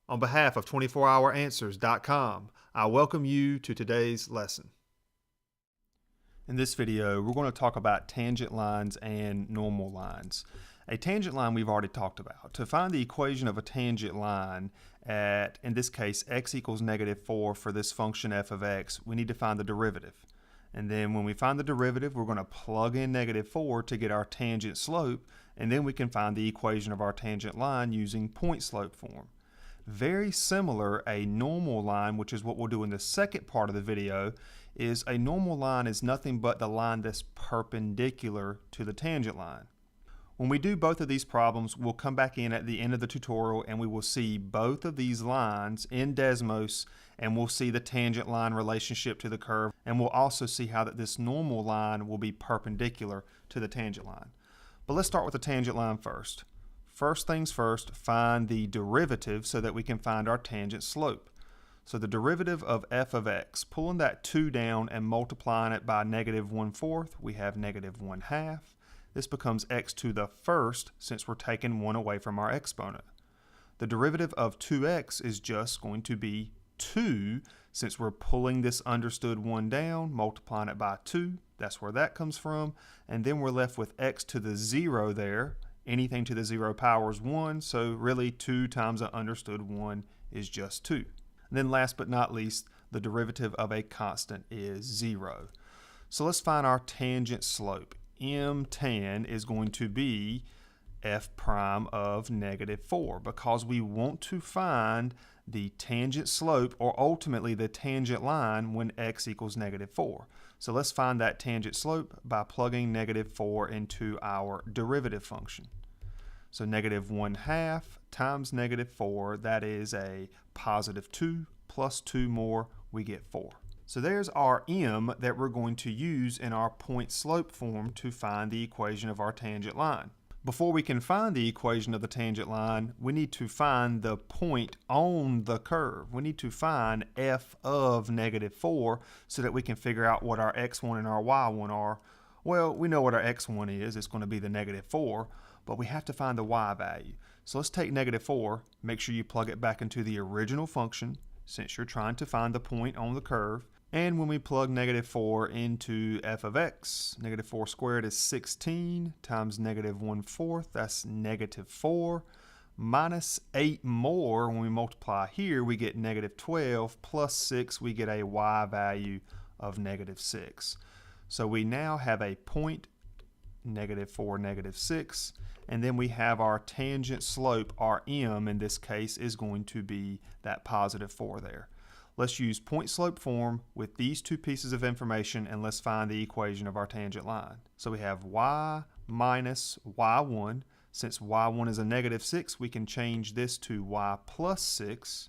On behalf of 24HourAnswers.com, I welcome you to today's lesson. In this video, we're going to talk about tangent lines and normal lines. A tangent line we've already talked about. To find the equation of a tangent line at, in this case, x equals -4 for this function f of x, we need to find the derivative. And then when we find the derivative, we're going to plug in -4 to get our tangent slope, and then we can find the equation of our tangent line using point slope form. Very similar, a normal line, which is what we'll do in the second part of the video, is a normal line is nothing but the line that's perpendicular to the tangent line. When we do both of these problems, we'll come back in at the end of the tutorial and we will see both of these lines in DESMOS, and we'll see the tangent line relationship to the curve, and we'll also see how that this normal line will be perpendicular to the tangent line. But let's start with the tangent line first. First things first, find the derivative so that we can find our tangent slope. So the derivative of f of x, pulling that 2 down and multiplying it by -1/4, we have -1/2. This becomes x to the first since we're taking 1 away from our exponent. The derivative of 2x is just going to be 2 since we're pulling this understood 1 down, multiplying it by 2. That's where that comes from. And then we're left with x to the 0 there. Anything to the 0 power is 1, so really 2 times the understood 1 is just 2. And then last but not least, the derivative of a constant is 0. So let's find our tangent slope. M tan is going to be f prime of -4 because we want to find the tangent slope, or ultimately the tangent line, when x equals -4. So let's find that tangent slope by plugging -4 into our derivative function. So -1/2 times -4, that is a +2 plus 2 more, we get 4. So there's our m that we're going to use in our point slope form to find the equation of our tangent line. Before we can find the equation of the tangent line, we need to find the point on the curve. We need to find f of -4 so that we can figure out what our x1 and our y1 are. Well, we know what our x1 is. It's going to be the -4, but we have to find the y value. So let's take -4, make sure you plug it back into the original function since you're trying to find the point on the curve. And when we plug -4 into f of x, -4 squared is 16 times -1/4, that's -4, minus 8 more. When we multiply here, we get -12, plus 6, we get a y value of -6. So we now have a point, -4, -6, and then we have our tangent slope, our m in this case, is going to be that +4 there. Let's use point slope form with these two pieces of information, and let's find the equation of our tangent line. So we have y minus y1. Since y1 is a -6, we can change this to y plus 6.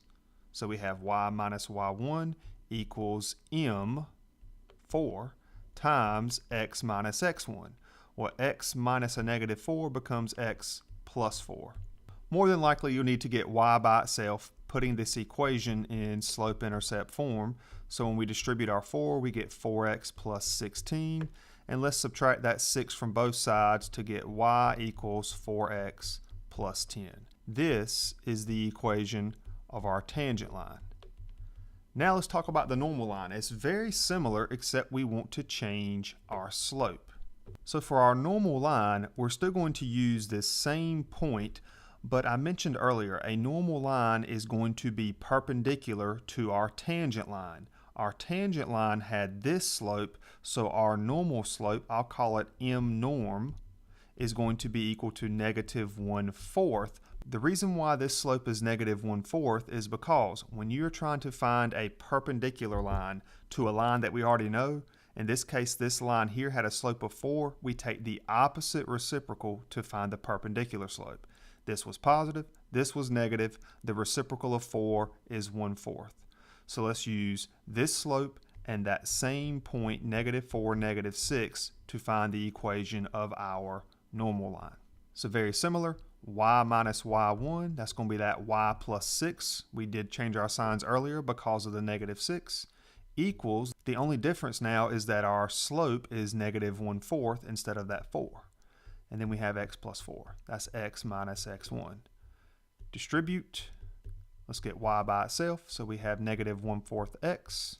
So we have y minus y1 equals m4 times x minus x1. Well, x minus a -4 becomes x plus 4. More than likely, you'll need to get y by itself, putting this equation in slope-intercept form. So when we distribute our 4, we get 4x plus 16. And let's subtract that 6 from both sides to get y equals 4x plus 10. This is the equation of our tangent line. Now let's talk about the normal line. It's very similar, except we want to change our slope. So for our normal line, we're still going to use this same point, but I mentioned earlier, a normal line is going to be perpendicular to our tangent line. Our tangent line had this slope, so our normal slope, I'll call it m norm, is going to be equal to -1/4. The reason why this slope is -1/4 is because when you're trying to find a perpendicular line to a line that we already know, in this case, this line here had a slope of 4, we take the opposite reciprocal to find the perpendicular slope. This was positive, this was negative, the reciprocal of 4 is 1/4. So let's use this slope and that same point, -4, -6, to find the equation of our normal line. So very similar, y minus y1, that's going to be that y plus 6. We did change our signs earlier because of the -6, equals, the only difference now is that our slope is -1/4 instead of that 4. And then we have x plus 4. That's x minus x1. Distribute, Let's get y by itself. So we have negative 1/4 x.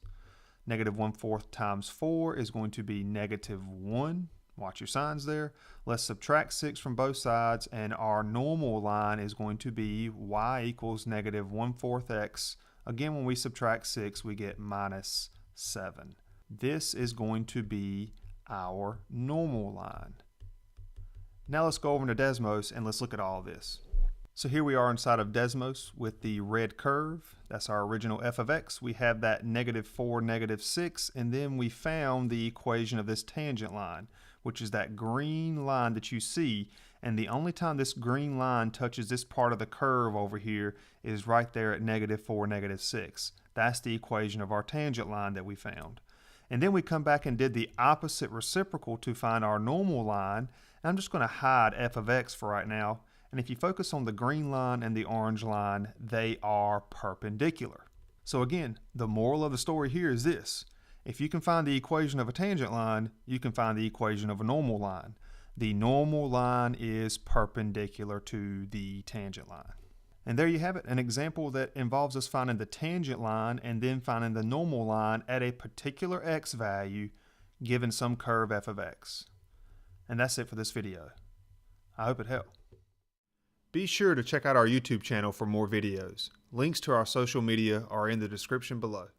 Negative 1/4 times 4 is going to be negative 1. Watch your signs there. Let's subtract 6 from both sides, and our normal line is going to be y equals negative 1/4 x. Again, when we subtract 6, we get minus 7. This is going to be our normal line. Now let's go over to DESMOS and let's look at all of this. So here we are inside of DESMOS with the red curve. That's our original f of x. We have that negative 4, negative 6, and then we found the equation of this tangent line, which is that green line that you see. And the only time this green line touches this part of the curve over here is right there at negative 4, negative 6. That's the equation of our tangent line that we found. And then we come back and did the opposite reciprocal to find our normal line. And I'm just going to hide f of x for right now. And if you focus on the green line and the orange line, they are perpendicular. So again, the moral of the story here is this. If you can find the equation of a tangent line, you can find the equation of a normal line. The normal line is perpendicular to the tangent line. And there you have it, an example that involves us finding the tangent line and then finding the normal line at a particular x value given some curve f of x. And that's it for this video. I hope it helped. Be sure to check out our YouTube channel for more videos. Links to our social media are in the description below.